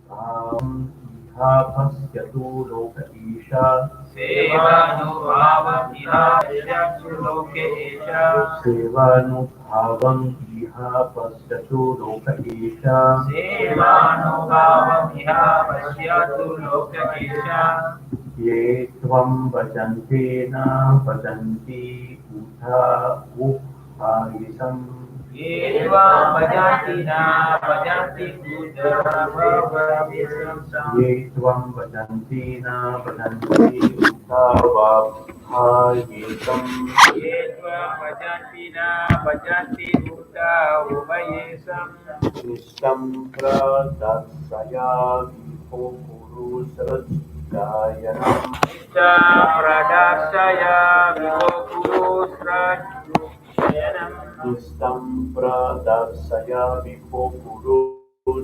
भावम् इहापश्यतु लोक ईशा सेवानुभावमिहाश्यतु लोके एषा सेवानुभावम् इहापश्यतु लोक ईशा सेवानुभावमिहाश्यतु लोक एषा ये त्वं भजन्ते न भजन्ति उथा उपायिसम् ये त्वां भजन्ति न भजन्ति बुद्धमभवतिसंसम् ये त्वं भजन्ति न भजन्ति उथा वाप्हायेकम् ये त्वां भजन्ति न भजन्ति बुद्ध उभयेषम् निष्टं प्रदर्शयामिहो कुरु सृष्टायनम् प्रदर्शय विभो गुरु श्रयणम् निष्टं प्रदर्शयामिहो कुरु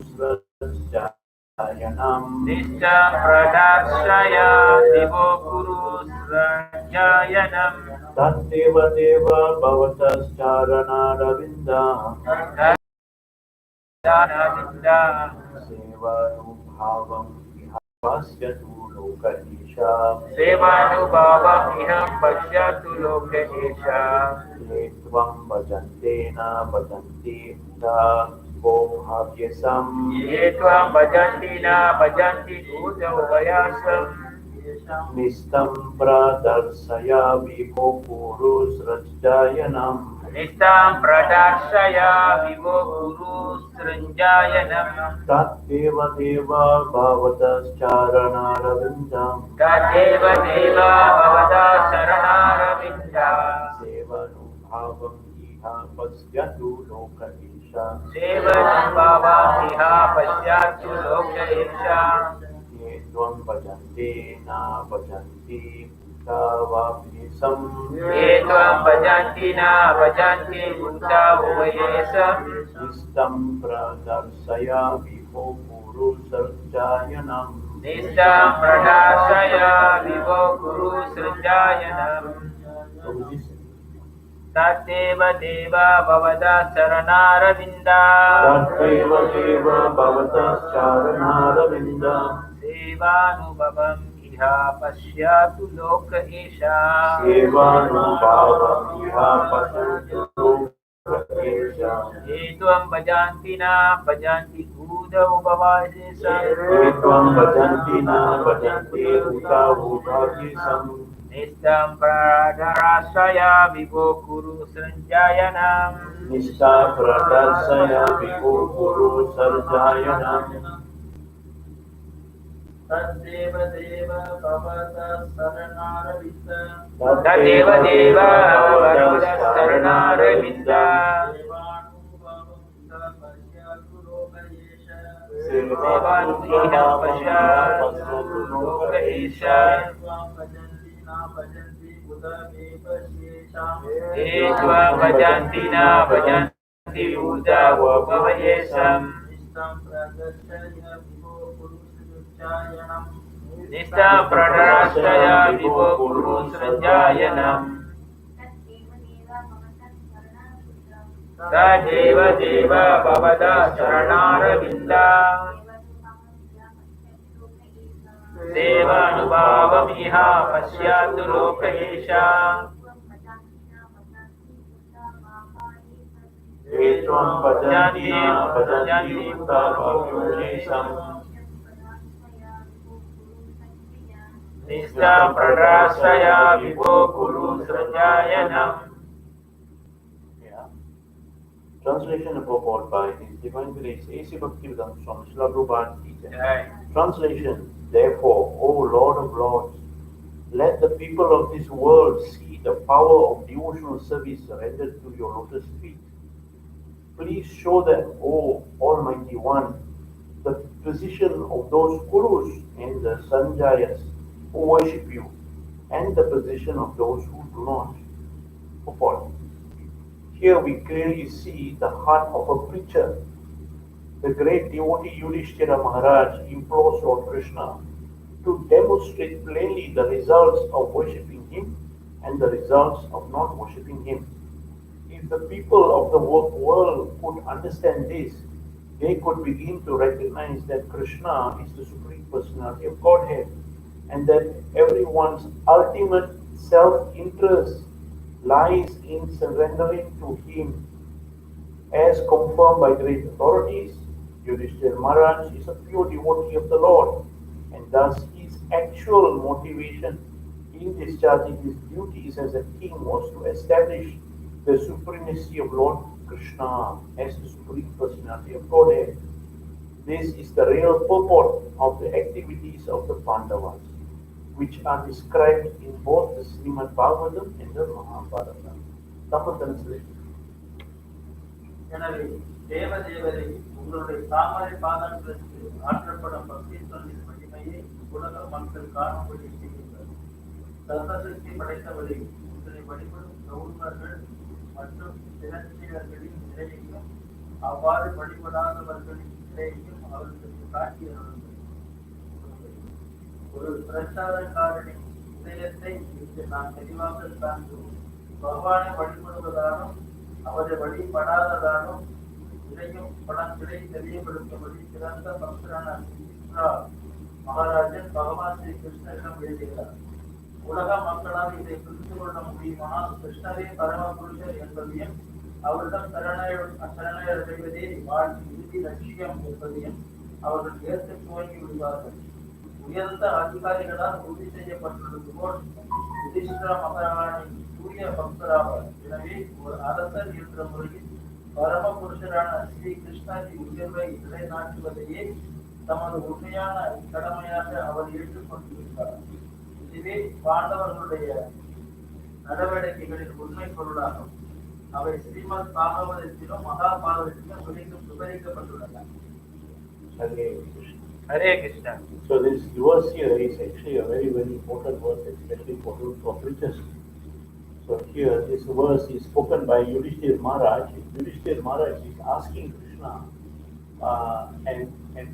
सृष्टायनम् निष्ठं प्रदर्शय दिवो गुरु श्रयणम् तत्तेव देव भवतश्चरणारविन्दम् दानविन्दा सेवानुभावम् इहापश्यतु लोक ईशा सेवानुभावमिहं पश्यतु लोके एषा ये त्वं भजन्ते न भजन्ति उदा वो भाव्यसम् ये त्वां भजन्ति न भजन्ति भूतोभयासम् निस्तं प्रदर्शयामि भो कुरु सृष्टायनम् निष्ठां प्रदर्शय विभो गुरु सृञ्जायनम् तत्तेव देव भवतश्चरणारविन्दम् तदेव देव भवता शरणारविन्दा सेवानुभावम् इहापश्यतु लोक ईशा सेवनुभावामिह पश्यात्सु लोक एषा ये त्वं भजन्ते न भजन्ति तावाप्निसम् ये त्वां भजन्ति न भजन्ति बुद्धा उभयेषम् इष्टं प्रदर्शयामि भो कुरु सृष्टायनम् निष्ठां प्रदर्शय विभो गुरु सृञ्जायनम् तदेव देव भवता शरणारविन्दा तदेव देव भवतश्चरणारविन्दम् सेवानुभवम् इह पश्यतु लोक एषा सेवानुभावम् इहापश्यतु लोक ईशा ये त्वं भजन्ति न भजन्ति भूतौ भवासेषम् ये त्वं भजन्ति न भजन्ति उता उभाव्यसम् निष्ठं प्रदर्शय विभो गुरु सञ्जायनम् निष्ठा प्रदर्शयामि भो कुरु सृष्टायनम् तदेव देव भवतः शरणारविन्द सेवानुभावं पश्यतु लोक एषा ये त्वां भजन्ति न भजन्ति बुद्धा उभयेषम् निष्ठां प्रदर्शय विभो गुरु सृञ्जायनम् तदेव देव भवता शरणारविन्दा सेवानुभावमिह पश्यतु लोक एषा ये त्वं भजन्ति न भजन्ति उता वाप्निसम् निष्ठां प्रदर्शय विभो गुरु सृञ्जायनम् Translation apropos by His Divine Grace A.C. Bhaktivedanta Swami Srila Prabhupada teacher. Translation. Therefore, O Lord of Lords, let the people of this world see the power of devotional service rendered to your lotus feet. Please show them, O Almighty One, the position of those Kurus and the Sanjayas who worship you, and the position of those who do not. Purport. Here we clearly see the heart of a preacher. The great devotee Yudhishthira Maharaj implores Lord Krishna to demonstrate plainly the results of worshipping him and the results of not worshipping him. If the people of the world could understand this, they could begin to recognize that Krishna is the Supreme Personality of Godhead and that everyone's ultimate self-interest lies in surrendering to Him. As confirmed by great authorities, Yudhishthira Maharaj is a pure devotee of the Lord, and thus his actual motivation in discharging his duties as a king was to establish the supremacy of Lord Krishna as the Supreme Personality of Godhead. This is the real purport of the activities of the Pandavas, which are described in both the Srimad Bagavatam and the Mahabharata. Tamil translation. எனவே தேவதேவரை உங்களுடைய தாமரை பாதங்களுக்கு ஆற்றப்படும் பக்தி சொல்லின் மகிமையை உலக மக்கள் காணும்படி செய்யுங்கள். சர்வசக்தி படைத்தவரை உங்களை வழிபடும் கௌரவர்கள் மற்றும் திறன்சீலர்களின் நிலையையும் அவ்வாறு வழிபடாதவர்களின் நிலையையும் அவர்களுக்கு காட்டியவர்கள். ஒரு பிரச்சாரக்காரனின் இதயத்தை இன்று நாம் தெளிவாக காண்கிறோம். பகவானை வழிபடுவதாலும் அவரை வழிபடாததாலும் இதையும் படங்களை தெளிவுபடுத்தும்படி சிறந்த பக்தரான மகாராஜன் பகவான் ஸ்ரீ கிருஷ்ணரிடம் எழுதுகிறார். உலக மக்களால் இதை புரிந்து கொள்ள முடியுமானால் கிருஷ்ணரே பரம புருஷர் என்பதையும் அவரிடம் சரணடைவதே வாழ்வின் இறுதி லட்சியம் என்பதையும் அவர்கள் ஏற்க துவங்கி விடுவார்கள். உயர்ந்த அதிகாரிகளால் உறுதி செய்யப்பட்டுள்ளது போல் யுதிஷ்டிர மகாராணின் தூய பக்தராவார். எனவே ஒரு அரசர் என்ற முறையில் பரம புருஷரான ஸ்ரீ கிருஷ்ணரின் உயர்வை நிலைநாட்டுவதையே தமது உண்மையான கடமையாக அவர் ஏற்றுக்கொண்டிருக்கிறார். இதுவே பாண்டவர்களுடைய நடவடிக்கைகளின் உண்மை பொருளாகும். அவை ஸ்ரீமத் பாகவதத்திலும் மகாபாரதத்திலும் விவரிக்கப்பட்டுள்ளன. Hare Krishna. So this verse here is actually a very, very important verse, especially for those who are preachers. So here, this verse is spoken by Yudhishthira Maharaj. Yudhishthira Maharaj is asking Krishna and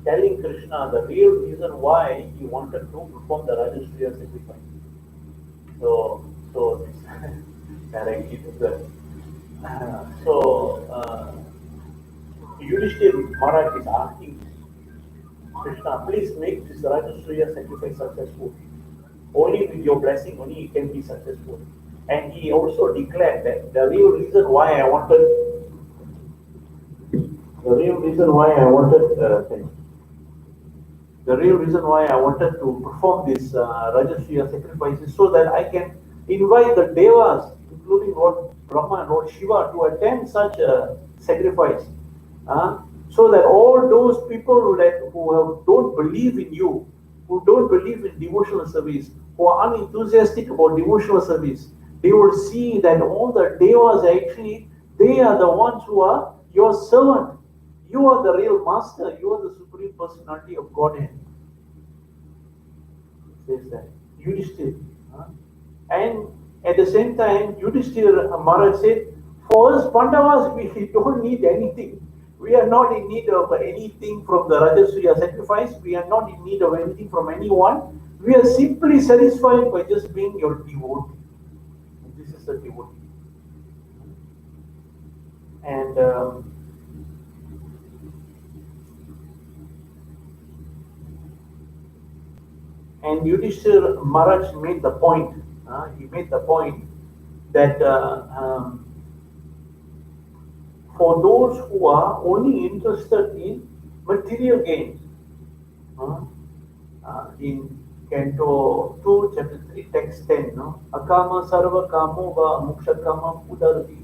telling Krishna the real reason why he wanted to perform the Rajasuya sacrifice. So this directly to the Yudhishthira Maharaj is asking Krishna, please make this Rajasuya sacrifice successful. Only with your blessing, only it can be successful. And he also declared that the real reason why I wanted to perform this Rajasuya sacrifice is so that I can invite the Devas, including Lord Brahma and Lord Shiva, to attend such a sacrifice. So that all those people who don't believe in you, who don't believe in devotional service, who are unenthusiastic about devotional service, they will see that all the devas actually, they are the ones who are your servant. You are the real master. You are the Supreme Personality of Godhead. It says that. Yudhishthira. And at the same time, Yudhishthira Maharaj said, for us Pandavas, we don't need anything. We are not in need of anything from the Rajasuya sacrifice. We are not in need of anything from anyone. We are simply satisfied by just being your devotee. And this is the devotee. And Yudhishthira Maharaj made the point. He made the point that for those who are only interested in material gains, in Canto 2, Chapter 3, Text 10, Akama Sarva Kamo Va Moksha Kama Udarti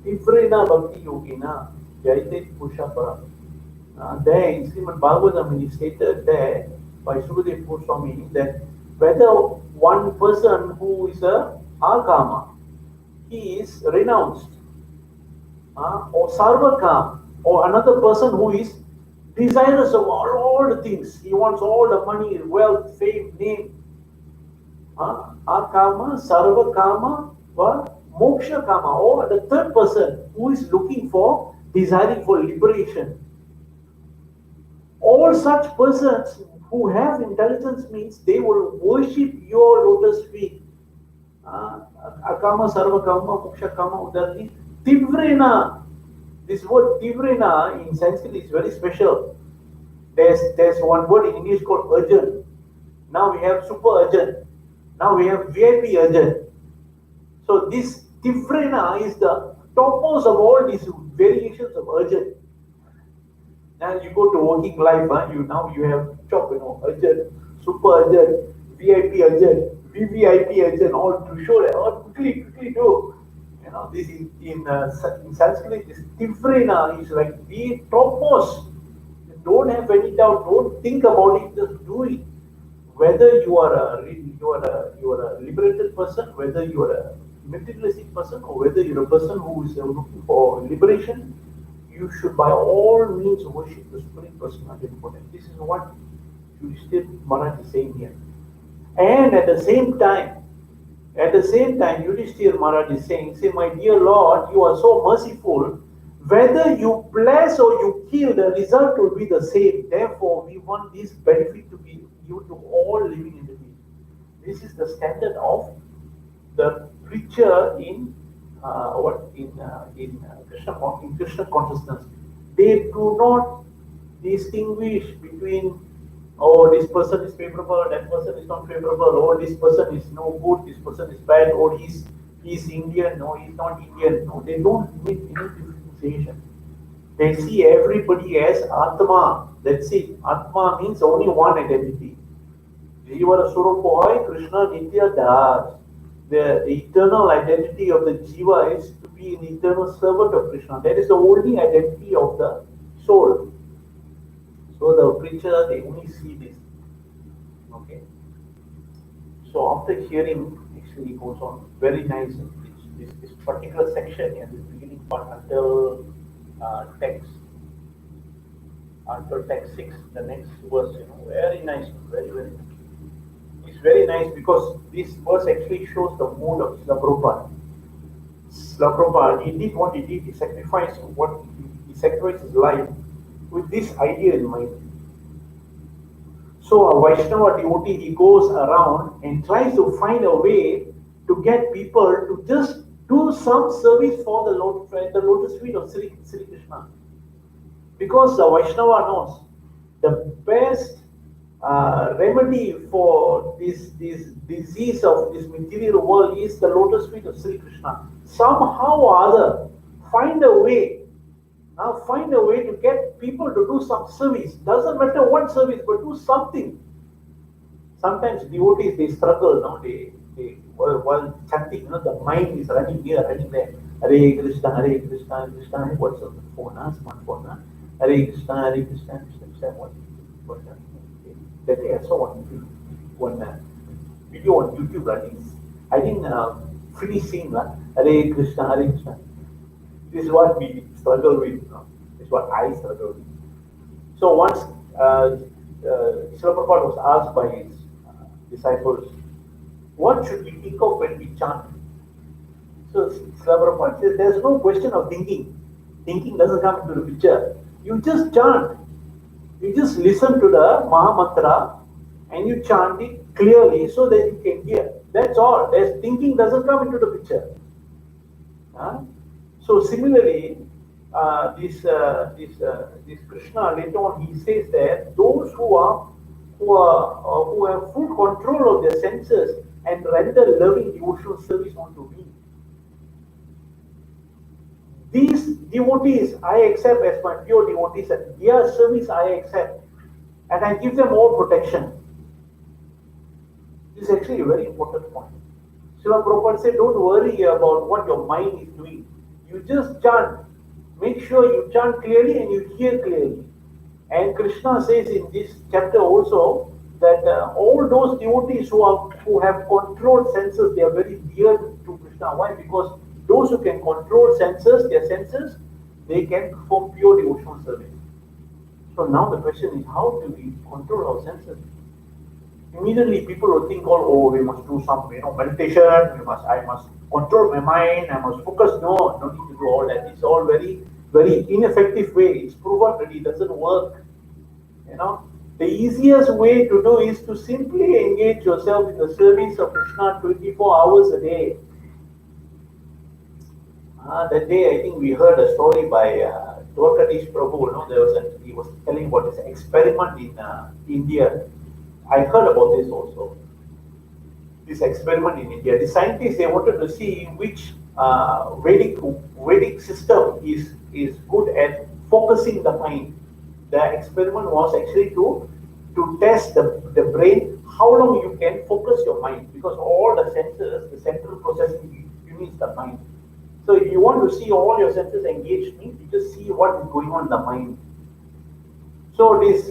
Tivrena Bhakti Yogina Jaitit Pushapara. There in Srimad Bagavatam, he stated there by Sukadeva Goswami that whether one person who is a Akama, he is renounced, or Sarvakam, or another person who is desirous of all the things. He wants all the money, wealth, fame, name. Akama, Sarvakama, or Moksha Kama, or the third person who is looking for, desiring for liberation. All such persons who have intelligence means they will worship your lotus feet. Akama, Sarvakama, Moksha Kama, Udarti, Tivrena. This word Tivrena in Sanskrit is very special. There's one word in English called urgent. Now we have super urgent. Now we have VIP urgent. So this Tivrena is the topmost of all these variations of urgent. Now you go to working life, you have job, urgent, super urgent, VIP urgent, VVIP urgent, all to show that, quickly do. This in Sanskrit, this Tivrena is like the topmost. Don't have any doubt. Don't think about it. Just do it. Whether you are a liberated person, whether you are a materialistic person, or whether you're a person who is looking for liberation, you should by all means worship the Supreme Personality of Godhead. This is what Yudhishthira Maharaj is saying here. And at the same time, Yudhishthira Maharaj is saying, my dear Lord, you are so merciful. Whether you bless or you kill, the result will be the same. Therefore, we want this benefit to be given to all living entities. This is the standard of the preacher in Krishna consciousness. They do not distinguish between, this person is favorable, that person is not favorable, this person is no good, this person is bad, he's Indian, no, he's not Indian. No, they don't make any differentiation. They see everybody as Atma. That's it. Atma means only one identity. Jiva Surupohai Krishna Nitya Das. The eternal identity of the Jiva is to be an eternal servant of Krishna. That is the only identity of the soul. So the preacher, they only see this. Okay. So after hearing, actually goes on very nice. This particular section here, this beginning part until text 6, the next verse, very nice, very nice. It's very nice because this verse actually shows the mood of Srila Prabhupada. Srila Prabhupada, he did what he did. He sacrificed his life with this idea in mind. So a Vaishnava devotee, he goes around and tries to find a way to get people to just do some service for the lotus feet of Sri Krishna. Because the Vaishnava knows the best remedy for this disease of this material world is the lotus feet of Sri Krishna. Somehow or other, find a way to get people to do some service. Doesn't matter what service, but do something. Sometimes devotees, they struggle, while chanting, the mind is running here, running there. Hare Krishna, Krishna, what's on the phone, smartphone, Hare Krishna, Krishna, what? That day I saw one video on YouTube. I didn't finish seeing that. Hare Krishna. This is what we struggle with. This is what I struggle with. So once Srila Prabhupada was asked by his disciples, what should we think of when we chant? So Srila Prabhupada says, there's no question of thinking. Thinking doesn't come into the picture. You just chant. You just listen to the Maha Mantra and you chant it clearly so that you can hear. That's all. There's thinking doesn't come into the picture. So similarly, this Krishna later on he says that those who have full control of their senses and render loving devotional service unto me, these devotees I accept as my pure devotees, and their service I accept, and I give them all protection. This is actually a very important point. Srila Prabhupada said, don't worry about what your mind is doing. You just chant. Make sure you chant clearly and you hear clearly. And Krishna says in this chapter also that all those devotees who have controlled senses, they are very dear to Krishna. Why? Because those who can control their senses, they can perform pure devotional service. So now the question is, how do we control our senses? Immediately people will think, we must do some meditation, I must control my mind, I must focus. No need to do all that. It's all very, very ineffective way. It's proven that it doesn't work. The easiest way to do is to simply engage yourself in the service of Krishna 24 hours a day. That day, I think we heard a story by Dwarkadish Prabhu. He was telling about this experiment in India. I heard about this also. This experiment in India. The scientists, they wanted to see which Vedic system is good at focusing the mind. The experiment was actually to test the brain, how long you can focus your mind, because all the senses, the central processing units, the mind. So if you want to see all your senses engaged, you just see what is going on in the mind. So these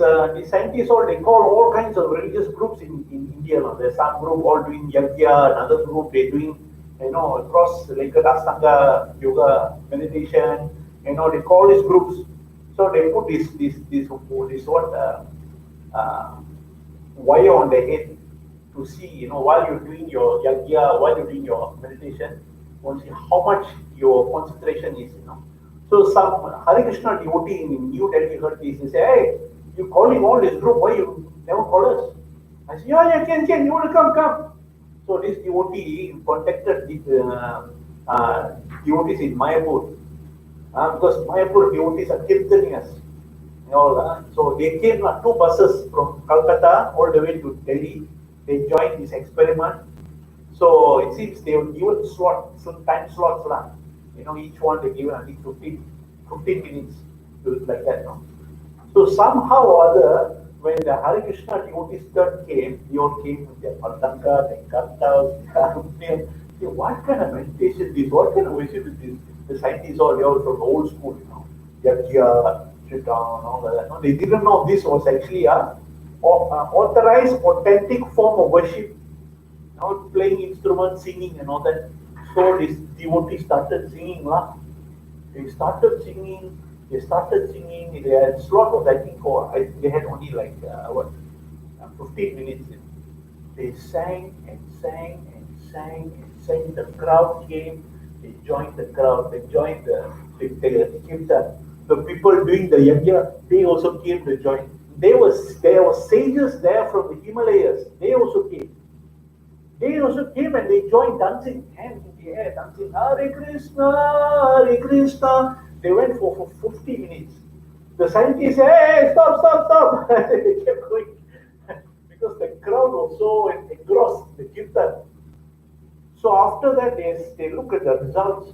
scientists they call all kinds of religious groups in India. There's some group all doing yajna, another group they're doing across like Ashtanga yoga meditation. They call these groups. So they put this wire on the head to see while you're doing your yajna, while you're doing your meditation, want to see how much your concentration is. So some Hare Krishna devotee in New Delhi heard this. He said, "Hey, you calling all this group? Why you never call us?" I said, "Yeah, can. You want to come?" So this devotee contacted the devotees in Mayapur, because Mayapur devotees are Kirtanias. So they came 2 buses from Calcutta all the way to Delhi. They joined this experiment. So it seems they were given some time slots. Each one they given I think 15 minutes to like that. So somehow or other, when the Hare Krishna devotees came, they all came with their patanka, their kartas, what kind of meditation this? What kind of worship is this? The scientists they all from the old school, Yajna, Shritam, and all that. They didn't know this was actually a authorized, authentic form of worship. Playing instruments, singing, and all that. So this devotee started singing. They started singing. Their slot was, I think, they had only like 15 minutes. They sang and sang and sang and sang. The crowd came. They joined the crowd. They joined the kirtan. The people doing the yajna, they also came to join. There were sages there from the Himalayas. They also came. And they joined dancing, hands in the air, dancing Hare Krishna, Hare Krishna. They went for 50 minutes. The scientists said, "Hey, stop." They kept going because the crowd was so engrossed in the kirtan. So after that, they look at the results.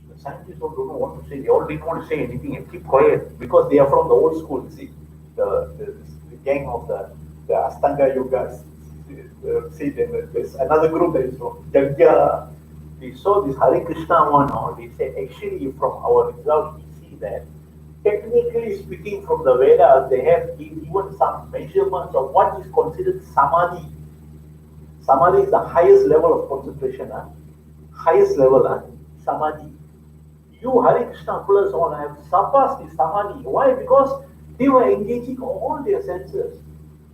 The scientists all don't know what to say. They all didn't want to say anything and keep quiet because they are from the old school. See, the gang of the Ashtanga yogas. See, there's another group that is from Jagya. We saw this Hare Krishna one. They said actually from our results we see that technically speaking from the Vedas they have even some measurements of what is considered samadhi. Samadhi is the highest level of concentration. Highest level, samadhi. You Hare Krishna fellows all have surpassed the samadhi. Why? Because they were engaging all their senses.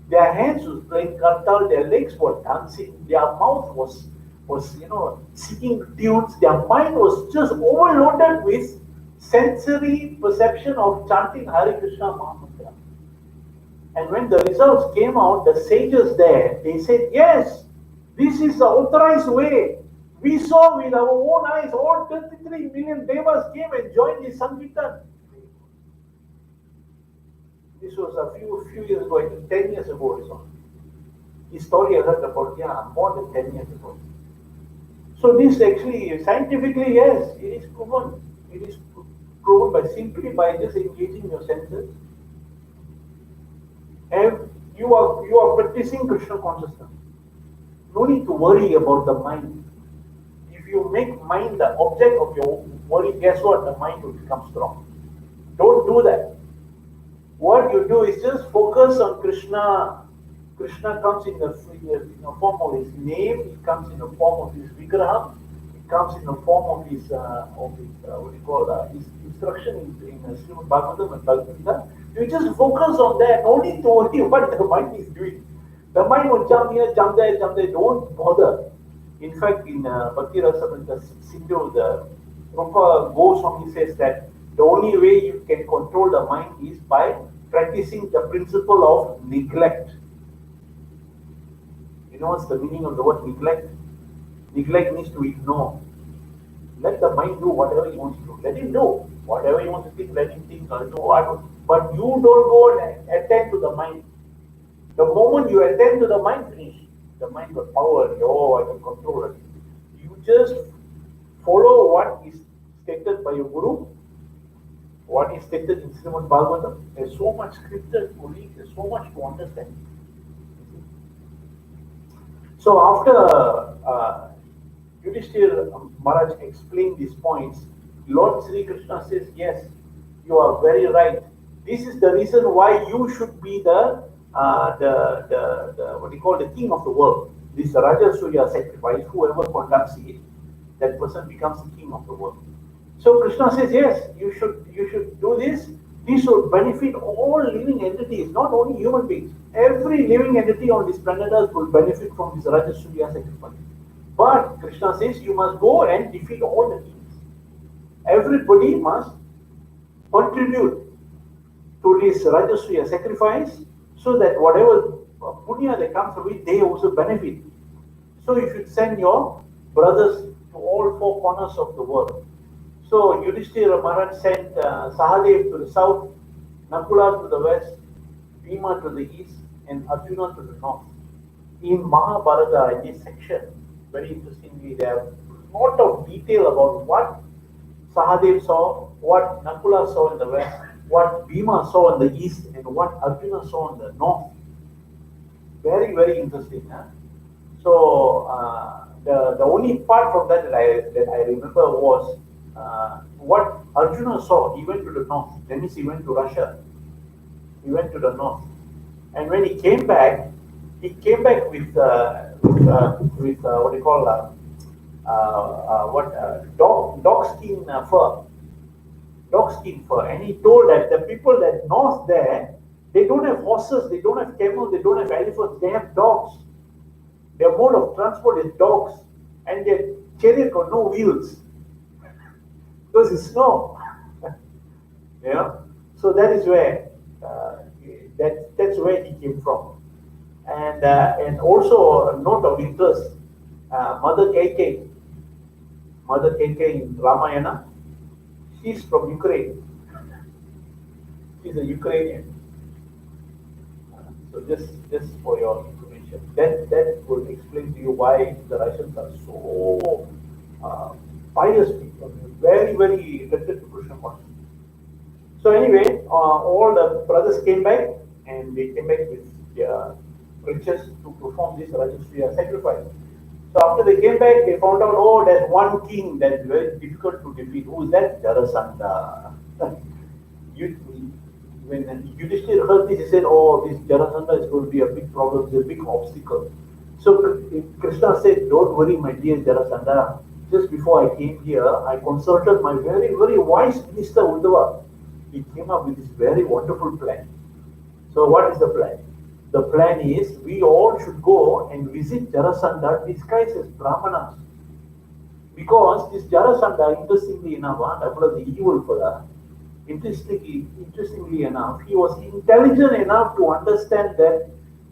Their hands was playing kartal, their legs were dancing, their mouth was singing tunes, their mind was just overloaded with sensory perception of chanting Hare Krishna Mahamantra. And when the results came out, the sages there, they said, yes, this is the authorized way. We saw with our own eyes, all 33 million devas came and joined the Sankirtan. This was a few years ago, I think 10 years ago or so. This story I heard about, more than 10 years ago. So this actually, scientifically, yes, it is proven. It is proven by just engaging your senses. And you are practicing Krishna consciousness. No need to worry about the mind. If you make mind the object of your worry, guess what? The mind will become strong. Don't do that. What you do is just focus on Krishna. Krishna comes in the form of his name. It comes in the form of his vigraha. It comes in the form of his his instruction in Srimad Bagavatam and Bagavatam. You just focus on that. No need to worry what the mind is doing. The mind will jump here, jump there, jump there. Don't bother. In fact, in Bhakti Rasamrita Sindhu, the Rupa Goswami says that the only way you can control the mind is by practicing the principle of neglect. You know what's the meaning of the word neglect? Neglect means to ignore. Let the mind do whatever he wants to do. Let him do whatever he wants to think. Let him think. But you don't go and attend to the mind. The moment you attend to the mind, finish. The mind got power. I can control it. You just follow what is stated by your guru, what is stated in Srimad Bagavatam. There's so much scripture to read. There's so much to understand. So after Yudhishthira Maharaj explained these points, Lord Sri Krishna says, yes, you are very right. This is the reason why you should be the king of the world. This Raja Surya sacrifice, whoever conducts it, that person becomes the king of the world. So Krishna says, yes, you should do this. This will benefit all living entities, not only human beings. Every living entity on this planet Earth will benefit from this Raja Surya sacrifice. But Krishna says you must go and defeat all the kings. Everybody must contribute to this Raja Surya sacrifice so that whatever punya that comes from it, they also benefit. So you should send your brothers to all four corners of the world. So Yudhishthira Maharaj sent Sahadev to the south, Nakula to the west, Bhima to the east, and Arjuna to the north. In Mahabharata, in this section, very interestingly, there are a lot of detail about what Sahadev saw, what Nakula saw in the west, what Bhima saw in the east, and what Arjuna saw in the north. Very, very interesting. Huh? So the only part from that I remember was what Arjuna saw. He went to the north. That means he went to Russia. He went to the north, and when he came back with what do you call dog skin fur, and he told that the people that north there, they don't have horses, they don't have camels, they don't have elephants, they have dogs. Their mode of transport is dogs, and their chariot got no wheels because it's snow. So that is where that's where he came from. And also a note of interest, Mother Kaikeyi in Ramayana, she's from Ukraine. She's a Ukrainian. So just for your information, that will explain to you why the Russians are so pious people, very, very related to Krishna consciousness. So anyway, all the brothers came back, and they came back with their riches to perform this Rajasuya sacrifice. So after they came back, they found out, there's one king that is very difficult to defeat. Who is that? Jarasandha. When Yudhishthira heard this, he said, this Jarasandha is going to be a big problem, it's a big obstacle. So Krishna said, don't worry, my dear Jarasandha. Just before I came here, I consulted my very, very wise minister Uddhava. He came up with this very wonderful plan. So what is the plan? The plan is we all should go and visit Jarasandha disguised as Brahmanas. Because this Jarasandha, interestingly enough, that was the evil fellow. Interestingly enough, he was intelligent enough to understand that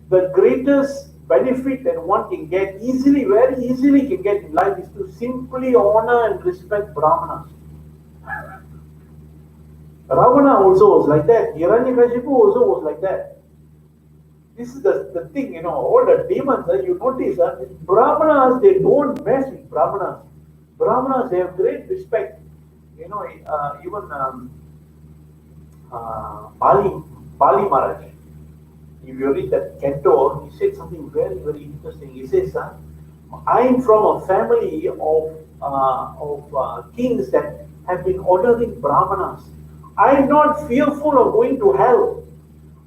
the greatest benefit that one can get easily, very easily can get in life is to simply honor and respect Brahmanas. Ravana also was like that. Hiranyakashipu also was like that. This is the thing, all the demons, you notice, Brahmanas, they don't mess with Brahmanas. Brahmanas, they have great respect. Even Bali Maharaj, if you read that canto, he said something very, very interesting. He says, I am from a family of kings that have been ordering Brahmanas. I am not fearful of going to hell.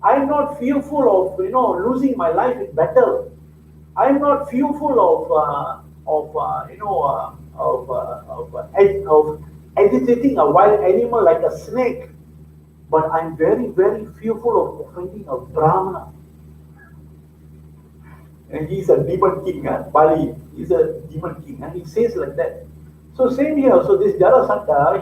I am not fearful of losing my life in battle. I am not fearful of agitating a wild animal like a snake. But I am very, very fearful of offending a Brahmana. And he's a demon king, Bali. He's a demon king, and he says like that. So same here. So this Jarasandha,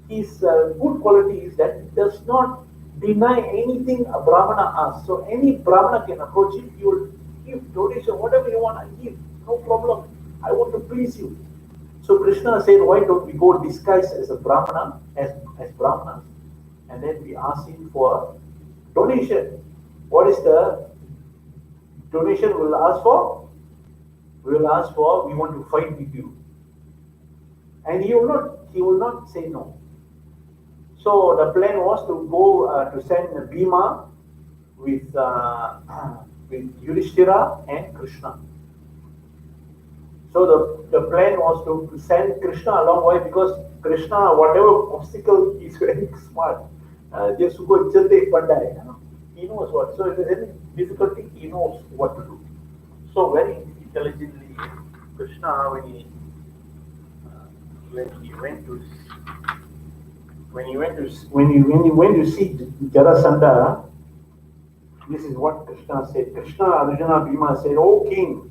his good quality is that he does not deny anything a Brahmana asks. So any Brahmana can approach him. He will give donation, whatever you want, I give. No problem. I want to please you. So Krishna said, why don't we go disguised as a Brahmana, as Brahmanas, and then we ask him for donation. What is the donation we will ask for? We will ask for, we want to fight with you. And he will not say no. So the plan was to go to send Bhima with Yudhishthira and Krishna. So the plan was to send Krishna along. Why? Because Krishna, whatever obstacle, he's very smart. Just go chate pandai. He knows what. So if there's any difficulty, he knows what to do. So very intelligently, Krishna, when he went to see Jarasandha, this is what Krishna said. Krishna, Arjuna, Bhima said, "O king,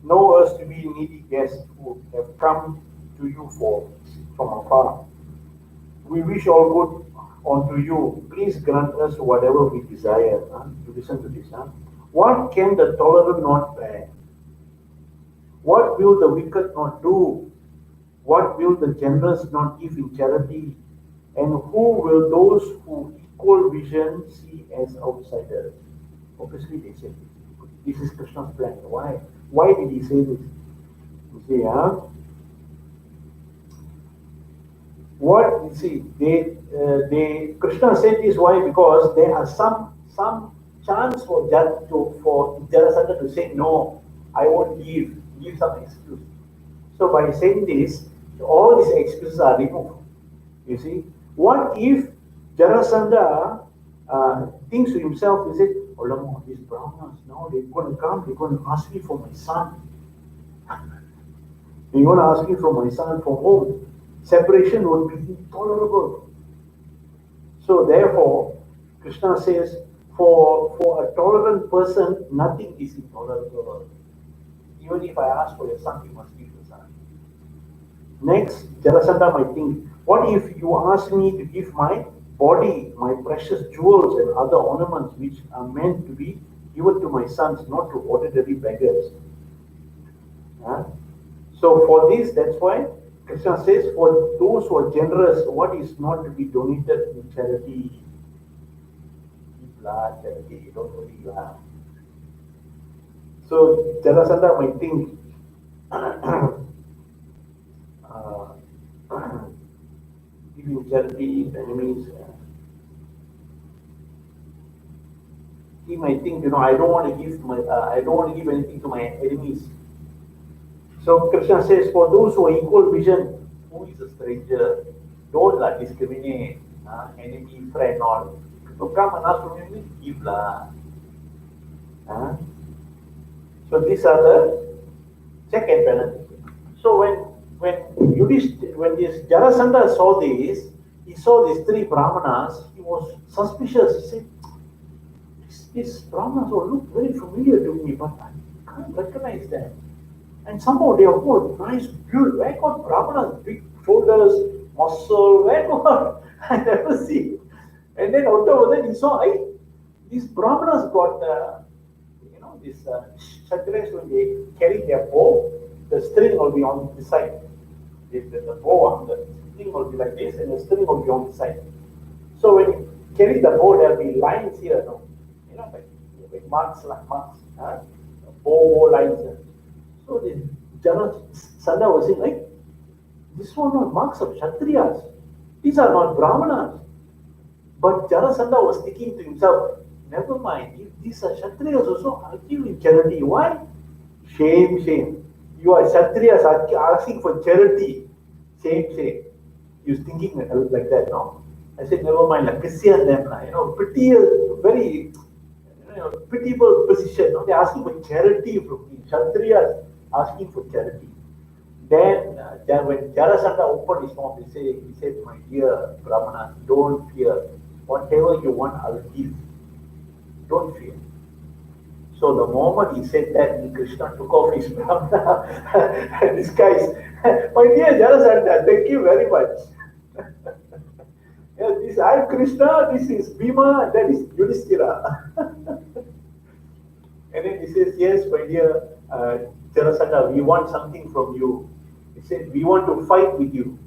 know us to be needy guests who have come to you from afar. We wish all good unto you. Please grant us whatever we desire." You listen to this. What can the tolerant not bear? What will the wicked not do? What will the generous not give in charity? And who will those who equal vision see as outsiders? Obviously, they said this is Krishna's plan. Why? Why did he say this? You see, what you see? They Krishna said this. Why? Because there are some chance for Jarasandha to say no. I won't give some excuse. So by saying this, all these excuses are removed. You see, what if Jarasandha thinks to himself, he said, "Oh, Lama, these Brahmanas now they're going to come, they're going to ask me for my son. They're going to ask me for my son from home. Separation would be intolerable." So therefore, Krishna says, for a tolerant person, nothing is intolerable. Even if I ask for your son, you must give your son. Next, Jarasandha might think, what if you ask me to give my body, my precious jewels and other ornaments which are meant to be given to my sons, not to ordinary beggars? So for this, that's why Krishna says, for those who are generous, what is not to be donated in charity? Charity, don't worry, you have. So Jarasandha might think, giving charity, enemies. He might think, I don't want to give anything to my enemies. So Krishna says, for those who are equal vision, who is a stranger? Don't discriminate, enemy, friend, all. So come and ask from me, give lah. So these are the check and balance. So when this Jarasandha saw this, he saw these three Brahmanas, he was suspicious. He said, these Brahmanas all look very familiar to me, but I can't recognize them. And somehow they are all nice, beautiful. Where got Brahmanas, big shoulders, muscle, where got? I never see. And then on top of that, he saw, these Brahmanas got, these Kshatriyas, when they carry their bow, the string will be on the side. The bow, the string will be like this, and the string will be on the side. So when you carry the bow, there will be lines here, like marks, bow lines. So the Jarasandha was saying, this one are marks of Kshatriyas. These are not Brahmanas. But Jarasandha was thinking to himself, never mind, if these are Kshatriyas also, I'll give you charity. Why? Shame. You are Kshatriyas asking for charity. Shame. He was thinking like that, no? I said, never mind, Kisyan them, pretty, very pitiable position. No? They're asking for charity from me. Kshatriyas asking for charity. Then when Jarasandha opened his mouth, he said, my dear Brahmanas, don't fear. Whatever you want, I will give. Don't fear. So the moment he said that, Krishna took off his Brahmana disguise. My dear Jarasandha, thank you very much. I'm Krishna, this is Bhima, that is Yudhishthira. And then he says, yes, my dear Jarasandha, we want something from you. He said, we want to fight with you.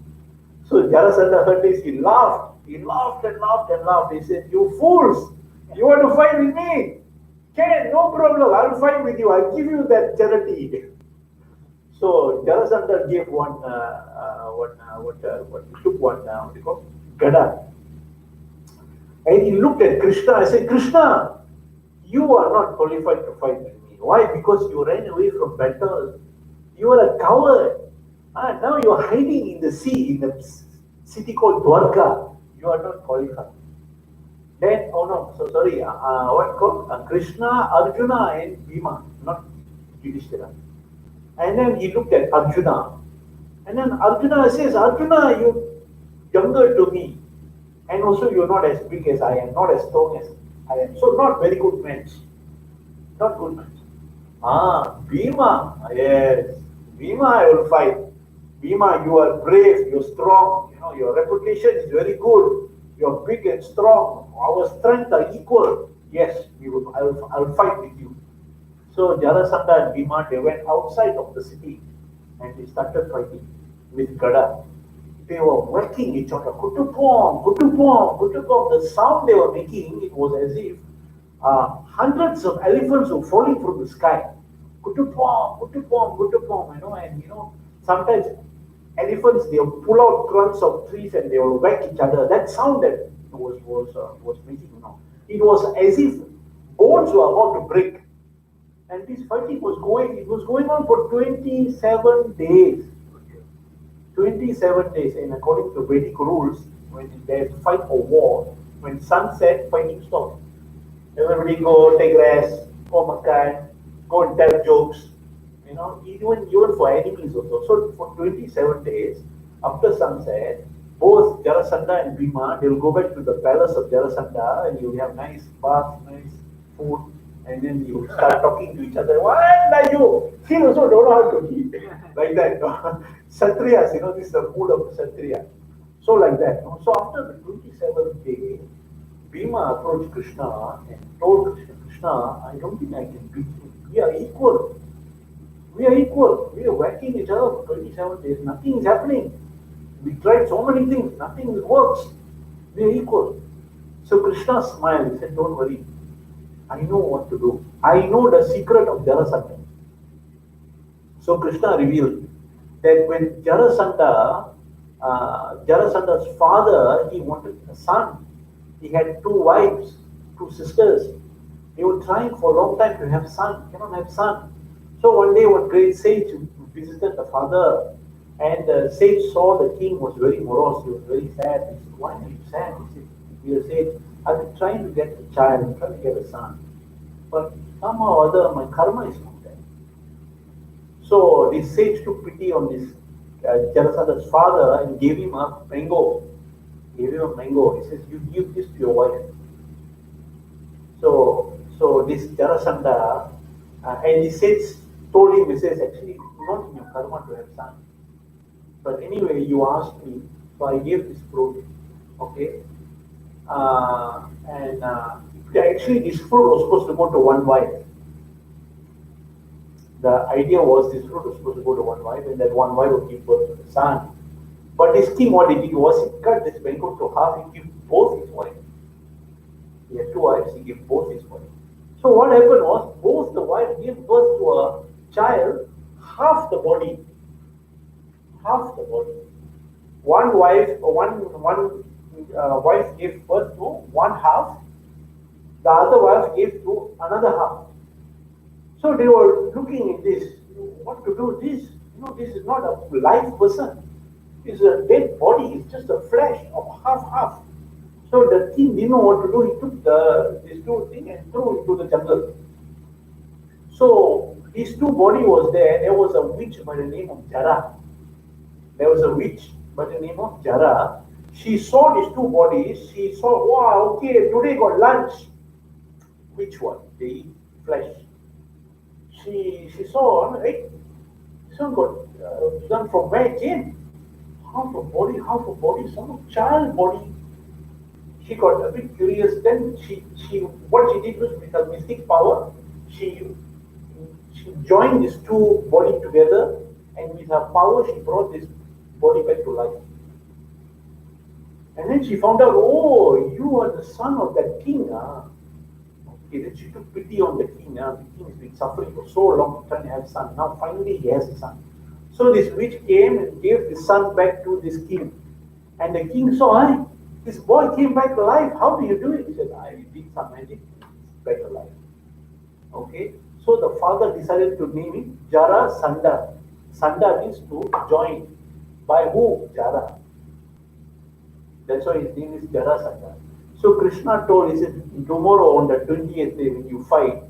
So Jarasandha heard this, he laughed. He laughed and laughed and laughed. He said, you fools, you want to fight with me? Okay, no problem, I'll fight with you. I'll give you that charity. So Jarasandha gave he took one, what do you call, gada. And he looked at Krishna. I said, Krishna, you are not qualified to fight with me. Why? Because you ran away from battle. You are a coward. Now you are hiding in the sea, in the city called Dwarka. You are not qualified. Then, what called? Krishna, Arjuna and Bhima, not Yudhishthira. And then he looked at Arjuna. And then Arjuna says, Arjuna, you're younger to me. And also you're not as big as I am, not as strong as I am. So not very good match. Not good match. Bhima, yes. Bhima, I will fight. Bhima, you are brave, you're strong, your reputation is very good. You're big and strong. Our strength are equal. Yes, I will fight with you. So Jarasandha and Bhima, they went outside of the city and they started fighting with Gada. They were whacking each other. Kutupom, kutupom, kutupom. The sound they were making, it was as if hundreds of elephants were falling from the sky. Kutupom, kutupom, kutupom, and sometimes elephants, they will pull out trunks of trees and they will whack each other. That sound that was making, it was as if bones were about to break. And this fighting was going on for 27 days. 27 days, and according to Vedic rules, when there's fight or war, when sun set, fighting stops. Everybody go take rest, go makan, go and tell jokes, even for enemies also. So for 27 days, after sunset, both Jarasandha and Bhima, they will go back to the palace of Jarasandha and you'll have nice bath, nice food, and then you start talking to each other. What are you? He also don't know how to eat. Like that. Kshatriyas, this is the mood of Kshatriya. So like that. So after the 27th day, Bhima approached Krishna and told Krishna, I don't think I can beat you. We are equal. We are equal. We are whacking each other for 27 days. Nothing is happening. We tried so many things. Nothing works. We are equal. So Krishna smiled. He said, don't worry. I know what to do. I know the secret of Jarasandha. So Krishna revealed that when Jarasandha's father, he wanted a son. He had 2 wives, 2 sisters. They were trying for a long time to have son, cannot have son. So one day one great sage visited the father, and the sage saw the king was very morose, he was very sad. He said, why are you sad? He said, I've been trying to get a child, I'm trying to get a son. But somehow or other, my karma is not there. So this sage took pity on this Jarasandha's father and gave him a mango. He says, you give this to your wife. So this Jarasandha, and the sage told him, he says, actually, it's not in your karma to have son. But anyway, you asked me, so I gave this fruit. Okay? Actually, this fruit was supposed to go to one wife. The idea was this fruit was supposed to go to one wife, and that one wife would give birth to the son. But this king, what he did was he cut this mango to half, he gave both his wives. He had 2 wives, he gave both his wives. So what happened was, both the wives gave birth to a child, half the body. Half the body. One wife gave birth to one half, the other wife gave to another half. So they were looking at this, what to do this? This is not a live person. It's a dead body, it's just a flesh of half. So the king didn't know what to do. He took these 2 things and threw into the jungle. So these 2 bodies was there. There was a witch by the name of Jara. She saw these 2 bodies. She saw, wow, okay, today got lunch. Which one? They eat flesh. She saw, right? This one got done from where it came. Half a body, some child body. She got a bit curious. Then what she did was, with her mystic power, she joined these 2 bodies together And with her power, she brought this body back to life. And then she found out, oh, you are the son of that king. Okay, then she took pity on the king. The king has been suffering for so long, trying to have a son. Now finally he has a son. So this witch came and gave the son back to this king. And the king saw, hey, this boy came back to life. How do you do it? He said, I did some magic. He's back to life. Okay. So the father decided to name it Jara Sanda. Sanda means to join. By who? Jara. That's why his name is Jara Sanda. So Krishna told, he said, tomorrow on the 20th day when you fight,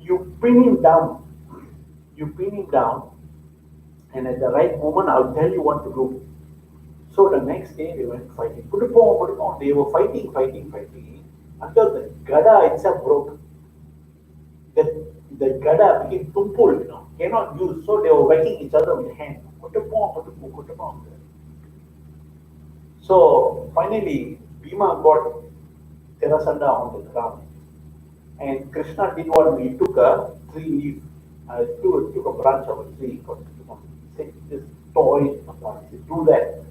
you pin him down. You pin him down, and at the right moment I'll tell you what to do. So the next day they went fighting. Put it on. They were fighting until the gada itself broke. The gada became tumpul, cannot use. So they were whacking each other with hand. So finally, Bhima got Terasanda on the ground. And Krishna did what? He took a tree leaf, took a branch of a tree, he said, just tore it apart. He said, do that.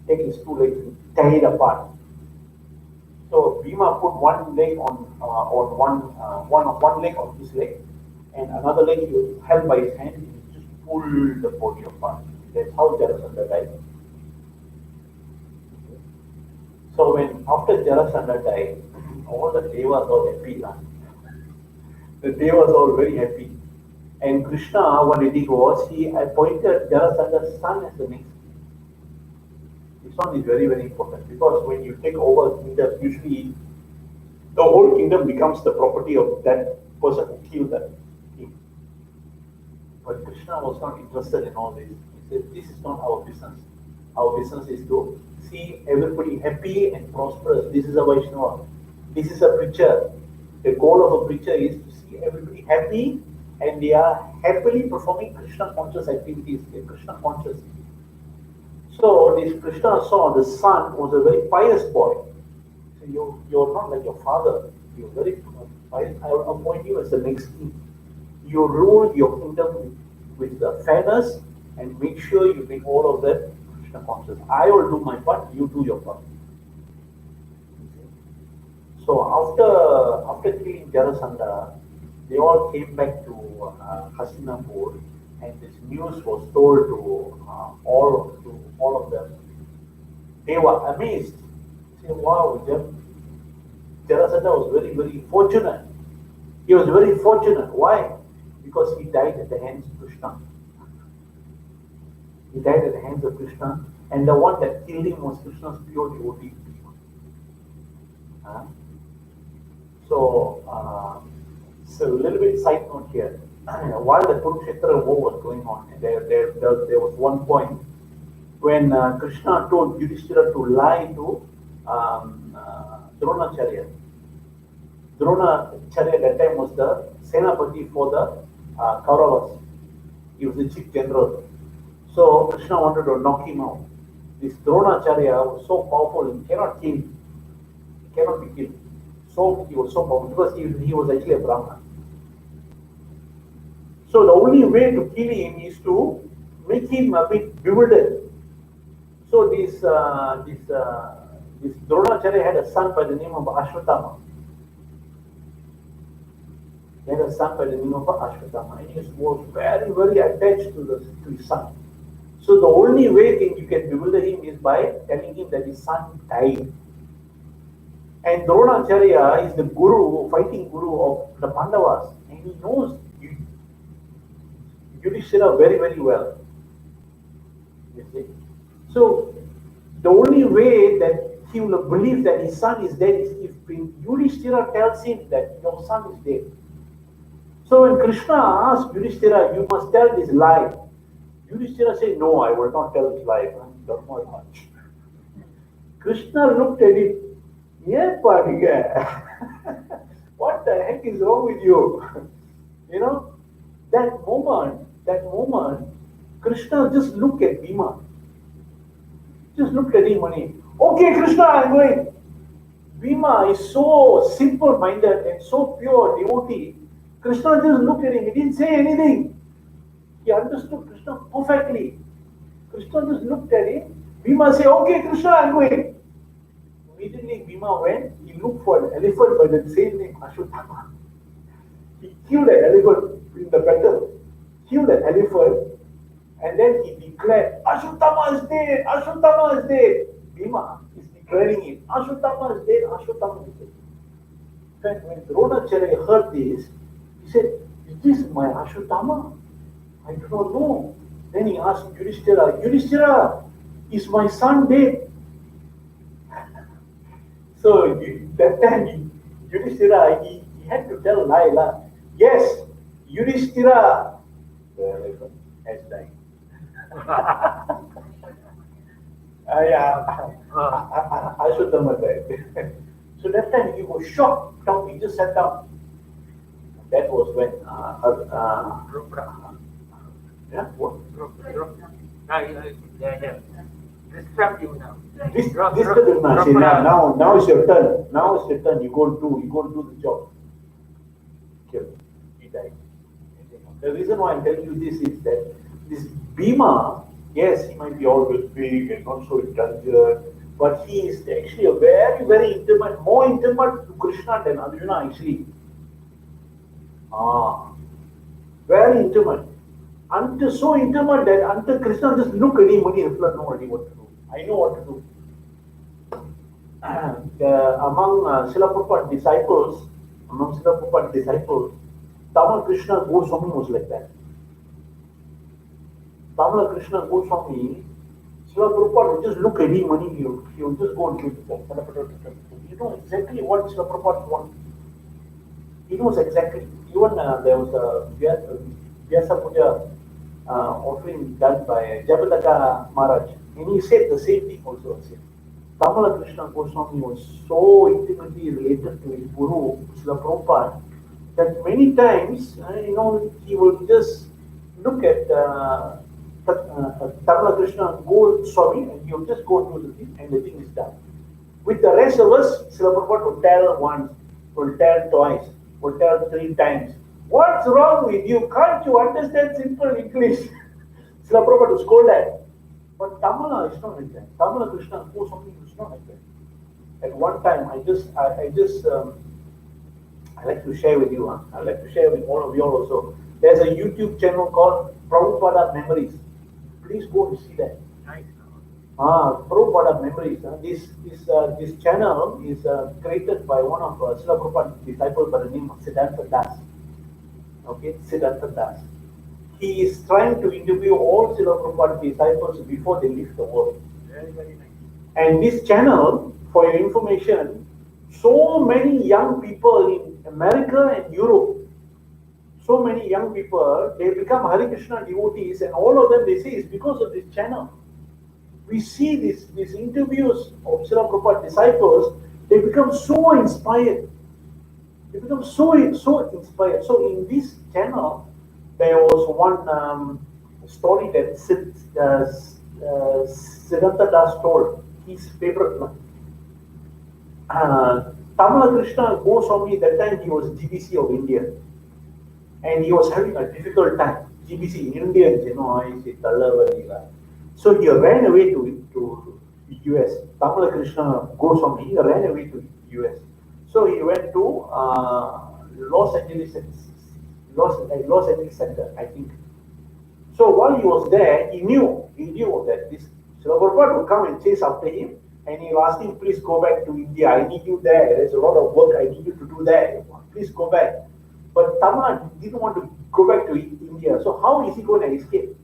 Take his two legs and tear it apart. So Bhima put one leg on one leg on his leg, and another leg he was held by his hand and he just pulled the body apart. That's how Jarasandha died. So when after Jarasandha died, all the devas all happy. The devas all very happy. And Krishna, what he did was, he appointed Jarasandha's son as the next king. This one is very, very important, because when you take over a kingdom, usually the whole kingdom becomes the property of that person who killed that king. But Krishna was not interested in all this. He said, this is not our business. Our business is to see everybody happy and prosperous. This is a Vaishnava. This is a preacher. The goal of a preacher is to see everybody happy and they are happily performing Krishna conscious activities. They are Krishna conscious. So this Krishna saw the son was a very pious boy. So you're not like your father. You're very pious. I will appoint you as the next king. You rule your kingdom with the fairness and make sure you make all of them Krishna conscious. I will do my part. You do your part. So after killing Jarasandha, they all came back to Hastinapur, and this news was told to all of them. They were amazed. They said, wow, Jarasandha was very, very fortunate. He was very fortunate. Why? Because he died at the hands of Krishna. He died at the hands of Krishna, and the one that killed him was Krishna's pure devotee. So a little bit side note here. While the Kurukshetra war was going on, there was one point when Krishna told Yudhishthira to lie to Dronacharya. Dronacharya at that time was the Senapati for the Kauravas. He was the chief general. So Krishna wanted to knock him out. This Dronacharya was so powerful, he cannot kill him. He cannot be killed. So he was so powerful because he was actually a Brahman. So the only way to kill him is to make him a bit bewildered. So this Dronacharya had a son by the name of Ashwatthama. He had a son by the name of Ashwatthama, and he was very, very attached to his son. So the only way you can bewilder him is by telling him that his son died. And Dronacharya is the fighting guru of the Pandavas, and he knows Yudhishthira very, very well. You see? So the only way that he will believe that his son is dead is if Yudhishthira tells him that your son is dead. So when Krishna asked Yudhishthira, you must tell this lie. Yudhishthira said, no, I will not tell this lie. Krishna looked at him. Yeah, what the heck is wrong with you? You know, that moment, Krishna just looked at Bhima. Just looked at him and he, okay, Krishna, I'm going. Bhima is so simple-minded and so pure devotee. Krishna just looked at him. He didn't say anything. He understood Krishna perfectly. Krishna just looked at him. Bhima said, okay, Krishna, I'm going. Immediately Bhima went, he looked for an elephant by the same name, Ashwatthama. He killed an elephant in the battle, killed an elephant, and then he declared, Ashwatthama is dead, Ashwatthama is dead. Bhima is declaring it, Ashwatthama is dead, Ashwatthama is dead. When Dronacharya heard this, he said, is this my Ashwatthama? I do not know. Then he asked Yudhishthira, Yudhishthira, is my son dead? So that time Yudhishthira, he had to tell lie. Yes, Yudhishthira, the elephant has died. Ashwatthama died. So that time he was shocked. He just sat down. That was when what? Distract you now. This now it's your turn. Now it's your turn. You go and do the job. Killed. He died. The reason why I'm telling you this is that this Bhima, yes, he might be always big and not so intelligent, but he is actually a very, very intimate, more intimate to Krishna than Arjuna actually. Very intimate. Until so intimate that until Krishna just look at him and he reflect, no, I know what to do. I know what to do. Among Srila Prabhupada disciples, Tamal Krishna Goswami was like that. Tamal Krishna Goswami, Srila Prabhupada would just look at him and he would just go and do the You know exactly what Srila Prabhupada wants. He knows exactly. Even there was a Vyasa Puja offering done by Jagataka Maharaj, and he said the same thing also. Tamala Krishna Goswami was so intimately related to his guru, Srila Prabhupada, that many times, he would just look at Tamala Krishna Goswami and he would just go through the thing and the thing is done. With the rest of us, Srila Prabhupada would tell once, would tell twice, would tell 3 times. What's wrong with you? Can't you understand simple English? Srila Prabhupada would scold that. But Tamala is not like that. Tamala Krishna Goswami is not like that. At one time, I like to share with you. I like to share with all of you also. There's a YouTube channel called Prabhupada Memories. Please go and see that. Nice. Prabhupada Memories. This channel is created by one of Srila Prabhupada's disciples by the name of Siddhartha Das. Okay, Siddhartha Das. He is trying to interview all Srila Prabhupada's disciples before they leave the world. Very, very nice. And this channel, for your information, so many young people in America and Europe, so many young people, they become Hare Krishna devotees, and all of them, they say, it's because of this channel. We see these interviews of Srila Prabhupada's disciples, they become so inspired. They become so inspired. So in this channel, there was one story that Siddhartha Das told, his favorite one. Tamala Krishna Goswami, that time he was GBC of India. And he was having a difficult time. GBC, Indians, I say Tallavari. So he ran away to US. Tamala Krishna Goswami, he ran away to US. So he went to Los Angeles Center, I think. So while he was there, he knew that this Srila Prabhupada would come and chase after him, and he asked him, please go back to India. I need you there. There's a lot of work I need you to do there. Please go back. But Tamala didn't want to go back to India. So how is he going to escape?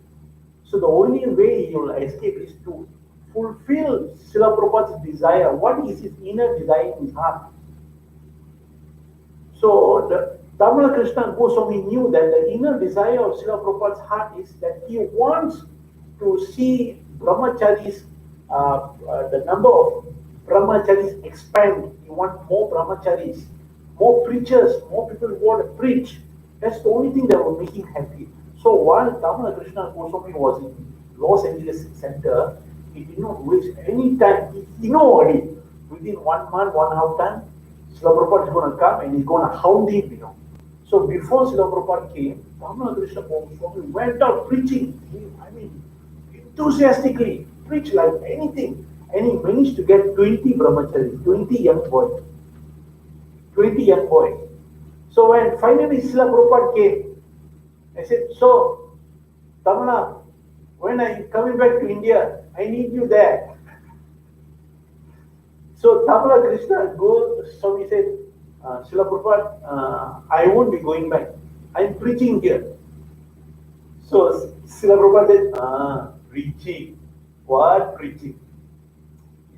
So the only way he will escape is to fulfill Srila Prabhupada's desire. What is his inner desire in his heart? So the Tamala Krishna Goswami knew that the inner desire of Srila Prabhupada's heart is that he wants to see brahmacharis, the number of brahmacharis expand. He wants more brahmacharis, more preachers, more people who want to preach. That's the only thing that will make him happy. So while Tamala Krishna Goswami was in Los Angeles Center, he did not waste any time. He knew already, within 1 month, 1.5 months, Srila Prabhupada is going to come and he's going to hound him, So before Srila Prabhupada came, Ramana Krishna Swami went out preaching. Enthusiastically preached like anything. And he managed to get 20 brahmacharis, 20 young boys. 20 young boys. So when finally Srila Prabhupada came, I said, so, Tamana, when are you coming back to India? I need you there. So Tamala Krishna goes, so he said, Srila Prabhupada, I won't be going back. I'm preaching here. So Srila Prabhupada said, preaching. What preaching?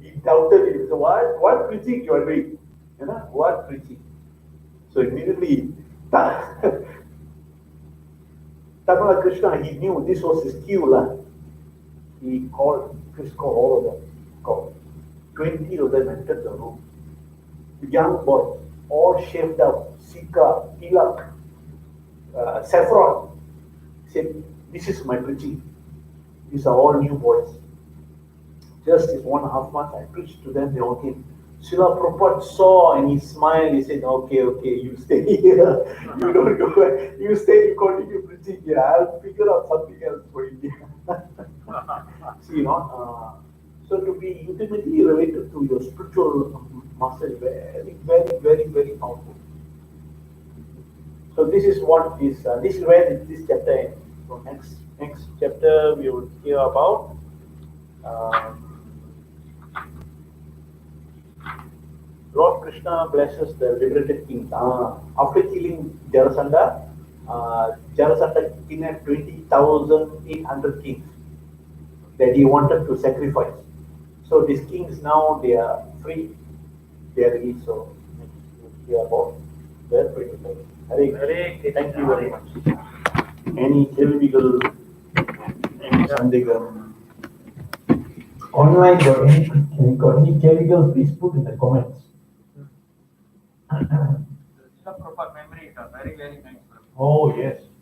He doubted it. So what preaching you are doing? You know, what preaching? So immediately, Tamala Krishna, he knew this was his cue. He called all of them. Called. 20 of them entered the room. Young boys, all shaved up, Sika, Tilak, Saffron. He said, this is my preaching. These are all new boys. Just in 1.5 months, I preached to them, they all came. Srila Prabhupada saw and he smiled, he said, okay, you stay here. You don't go back. You stay, you continue preaching here. I'll figure out something else for India. See, so to be intimately related to your spiritual master is very, very, very, very powerful. So this is what is, this is where this chapter ends. So next chapter we will hear about Lord Krishna blesses the liberated kings. After killing Jarasandha, Jarasandha kidnapped 20,800 kings that he wanted to sacrifice. So these kings now they are free, they are released. So we'll hear about their freedom. Hare, thank you very much. Any theological, any Sandegam? Online or any theological, please put in the comments. Proper memory, very, very nice. Oh yes.